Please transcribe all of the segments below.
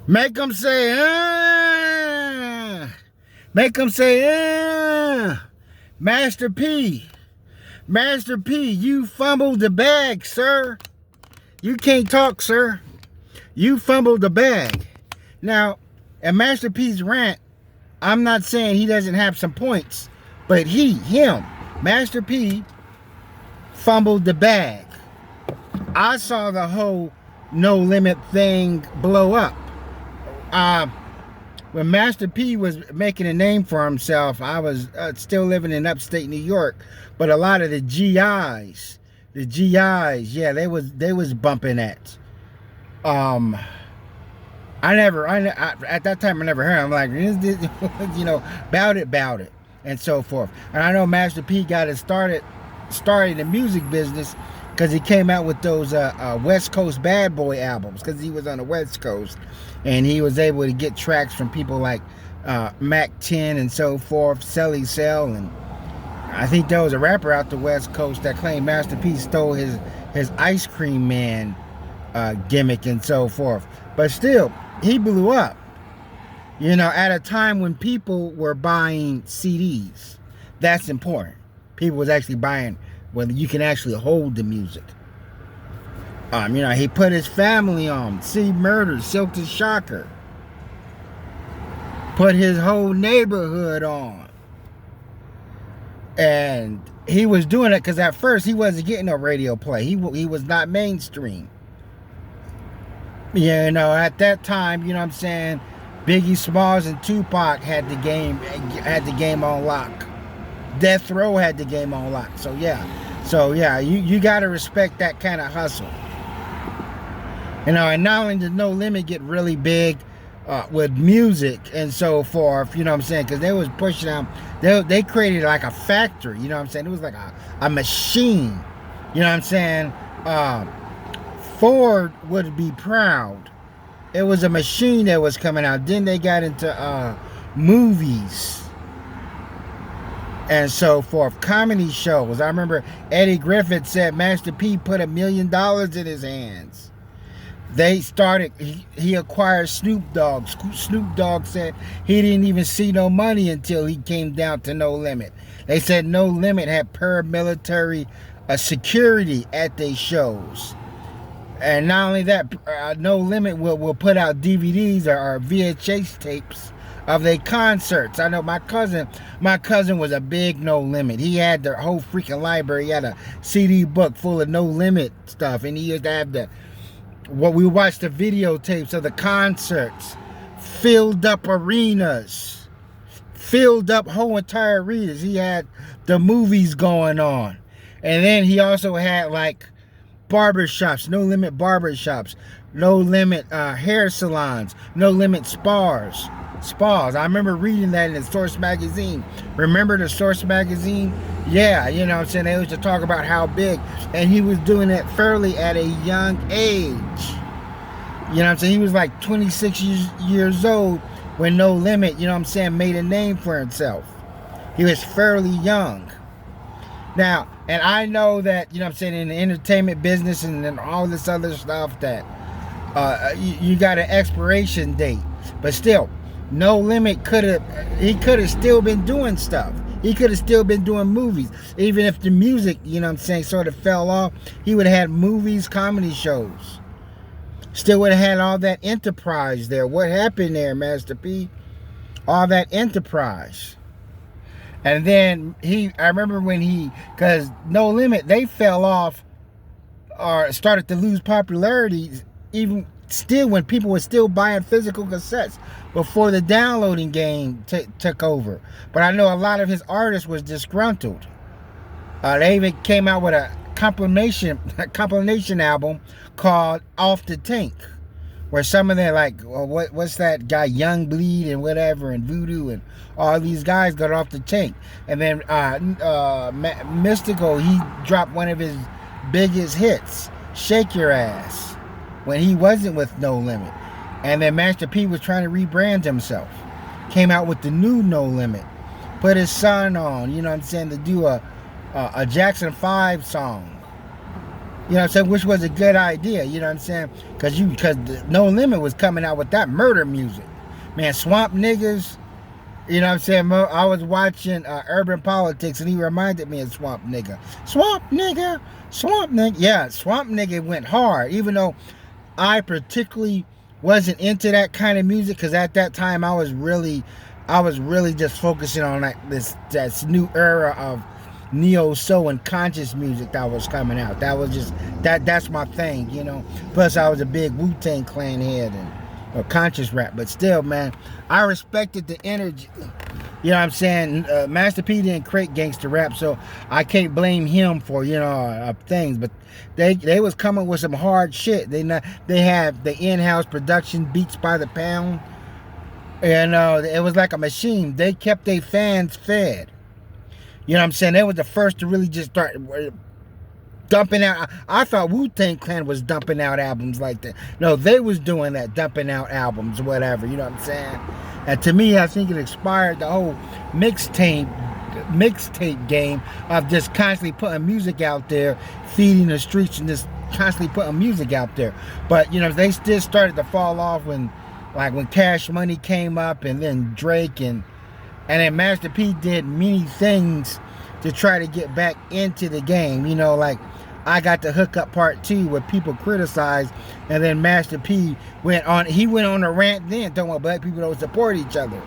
Make them say, ah. Make them say, ah. Master P. Master P, you fumbled the bag, sir. You can't talk, sir. You fumbled the bag. Now, at Master P's rant, I'm not saying he doesn't have some points, but him, Master P, fumbled the bag. I saw the whole No Limit thing blow up. When Master P was making a name for himself, I was still living in upstate New York, but a lot of the GIs, yeah, they was bumping that. At that time I never heard. I'm like, you know, bout it, and so forth. And I know Master P got it started in the music business because he came out with those West Coast Bad Boy albums because he was on the West Coast, and he was able to get tracks from people like Mac 10 and so forth, Selly Cell, and I think there was a rapper out the West Coast that claimed Master P stole his Ice Cream Man gimmick and so forth. But still, he blew up, you know, at a time when people were buying CDs. That's important. People was actually buying whether you can actually hold the music. You know, he put his family on. See Murder, Silk the Shocker. Put his whole neighborhood on. And he was doing it because at first he wasn't getting no radio play. He was not mainstream. You know, at that time, you know what I'm saying, Biggie Smalls and Tupac had the game on lock. Death Row had the game on lock. So yeah, you got to respect that kind of hustle. You know, and not only did No Limit get really big with music and so forth, you know what I'm saying, because they was pushing out, they created like a factory, you know what I'm saying, it was like a machine, you know what I'm saying. Ford would be proud. It was a machine that was coming out. Then they got into movies and so forth, comedy shows. I remember Eddie Griffith said Master P put $1 million in his hands. They started, he acquired Snoop Dogg. Snoop Dogg said he didn't even see no money until he came down to No Limit. They said No Limit had paramilitary security at their shows. And not only that, No Limit will put out DVDs or VHS tapes of their concerts. I know my cousin was a big No Limit. He had the whole freaking library. He had a CD book full of No Limit stuff, and he used to have we watched the videotapes of the concerts, filled up arenas, filled up whole entire arenas. He had the movies going on, and then he also had like barbershops, No Limit barbershops, No Limit hair salons, No Limit spas. I remember reading that in the Source magazine. Remember the Source magazine? Yeah, you know what I'm saying? They used to talk about how big, and he was doing it fairly at a young age. You know what I'm saying? He was like 26 years old when No Limit, you know what I'm saying, made a name for himself. He was fairly young. Now, and I know that, you know what I'm saying, in the entertainment business and all this other stuff that you got an expiration date. But still, No Limit could have still been doing stuff. He could have still been doing movies. Even if the music, you know what I'm saying, sort of fell off, he would have had movies, comedy shows. Still would have had all that enterprise there. What happened there, Master P? All that enterprise. And then I remember when because No Limit, they fell off or started to lose popularity even still when people were still buying physical cassettes before the downloading game took over. But I know a lot of his artists was disgruntled. They even came out with a compilation album called Off the Tank, where some of them, like, what's that guy, Young Bleed and whatever, and Voodoo, and all these guys got off the tank. And then Mystical, he dropped one of his biggest hits, Shake Your Ass, when he wasn't with No Limit. And then Master P was trying to rebrand himself. Came out with the new No Limit. Put his son on, you know what I'm saying, to do a Jackson 5 song. You know what I'm saying? Which was a good idea, you know what I'm saying? Because No Limit was coming out with that murder music. Man, Swamp Niggas, you know what I'm saying? I was watching Urban Politics and he reminded me of Swamp Nigga. Swamp Nigga, Swamp Nigga. Yeah, Swamp Nigga went hard, even though I particularly wasn't into that kind of music because at that time I was really just focusing on like this new era of neo soul and conscious music that was coming out. That was just that's my thing, you know. Plus I was a big Wu-Tang Clan head and or conscious rap, but still, man, I respected the energy. You know what I'm saying? Master P didn't create gangster rap, so I can't blame him for, you know, things. But they was coming with some hard shit. They have the in-house production, beats by the pound, and it was like a machine. They kept their fans fed. You know what I'm saying? They was the first to really just start dumping out. I thought Wu-Tang Clan was dumping out albums like that. No, they was doing that, dumping out albums, whatever. You know what I'm saying? And to me, I think it expired the whole mixtape game of just constantly putting music out there, feeding the streets, and just constantly putting music out there. But you know, they still started to fall off when Cash Money came up, and then Drake and then Master P did many things to try to get back into the game. You know, like I Got the Hookup Part 2 where people criticized, and then Master P went on a rant then talking about black people don't support each other.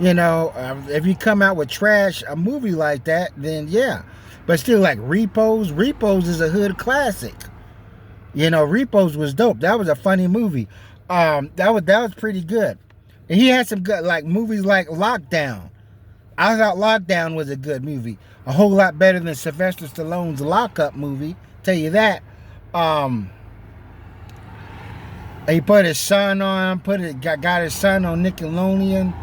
You know, if you come out with a movie like that, then yeah. But still, like Repos is a hood classic. You know, Repos was dope. That was a funny movie. That was pretty good. And he had some good like movies like Lockdown. I thought Lockdown was a good movie. A whole lot better than Sylvester Stallone's Lockup movie. Tell you that. He put his son on, got his son on Nickelodeon.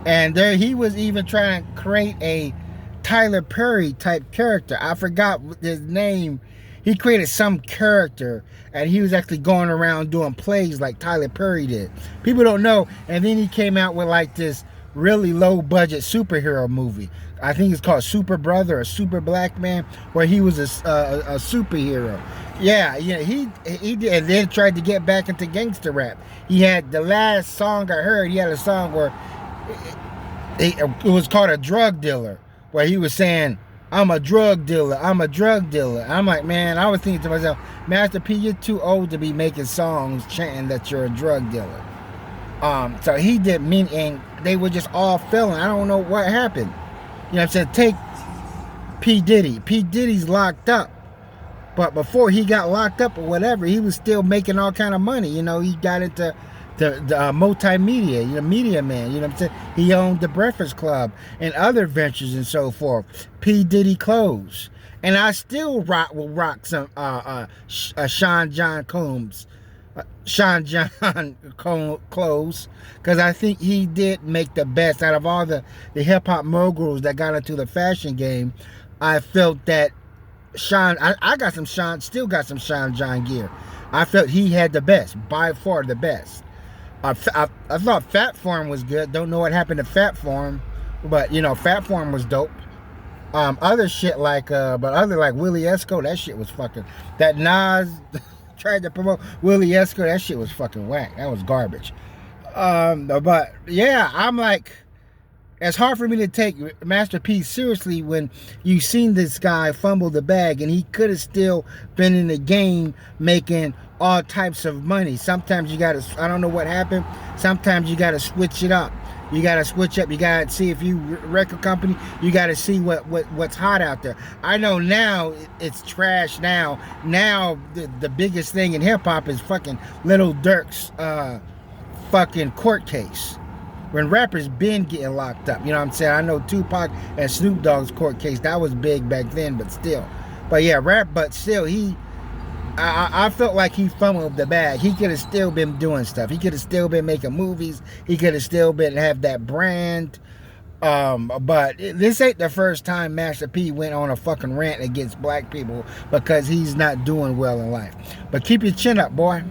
And there he was even trying to create a Tyler Perry type character. I forgot his name. He created some character and he was actually going around doing plays like Tyler Perry did. People don't know. And then he came out with like this really low budget superhero movie. I think it's called Super Brother or Super Black Man, where he was a superhero. Yeah, he did, and then tried to get back into gangster rap. He had the last song I heard. He had a song where it was called A Drug Dealer, where he was saying, "I'm a drug dealer. I'm a drug dealer." I'm like, man, I was thinking to myself, Master P, you're too old to be making songs chanting that you're a drug dealer. So he did mean, and they were just all failing. I don't know what happened. You know what I'm saying? Take P. Diddy. P. Diddy's locked up. But before he got locked up or whatever, he was still making all kind of money. You know, he got into the multimedia, you know, media man. You know what I'm saying? He owned the Breakfast Club and other ventures and so forth. P. Diddy clothes. And I still will rock some Sean John Combs. Sean John clothes, because I think he did make the best out of all the hip-hop moguls that got into the fashion game. I felt that Sean, I got some Sean, still got some Sean John gear. I felt he had the best, by far the best. I thought Fat Form was good. Don't know what happened to Fat Form, but you know, Fat Form was dope. Other shit like Willie Esco, that shit was fucking, that Nas tried to promote Willie Esco, that shit was fucking whack. That was garbage. But yeah, I'm like, it's hard for me to take Master P seriously when you seen this guy fumble the bag and he could have still been in the game making all types of money. Sometimes you gotta, I don't know what happened, sometimes you gotta switch it up. You gotta switch up. You gotta see, if you record company, you gotta see what's hot out there. I know now it's trash. Now the biggest thing in hip hop is fucking Little Durk's fucking court case. When rappers been getting locked up, you know what I'm saying? I know Tupac and Snoop Dogg's court case, that was big back then, but still. But yeah, but still, I felt like he fumbled the bag. He could have still been doing stuff. He could have still been making movies. He could have still been have that brand. But this ain't the first time Master P went on a fucking rant against black people because he's not doing well in life. But keep your chin up, boy.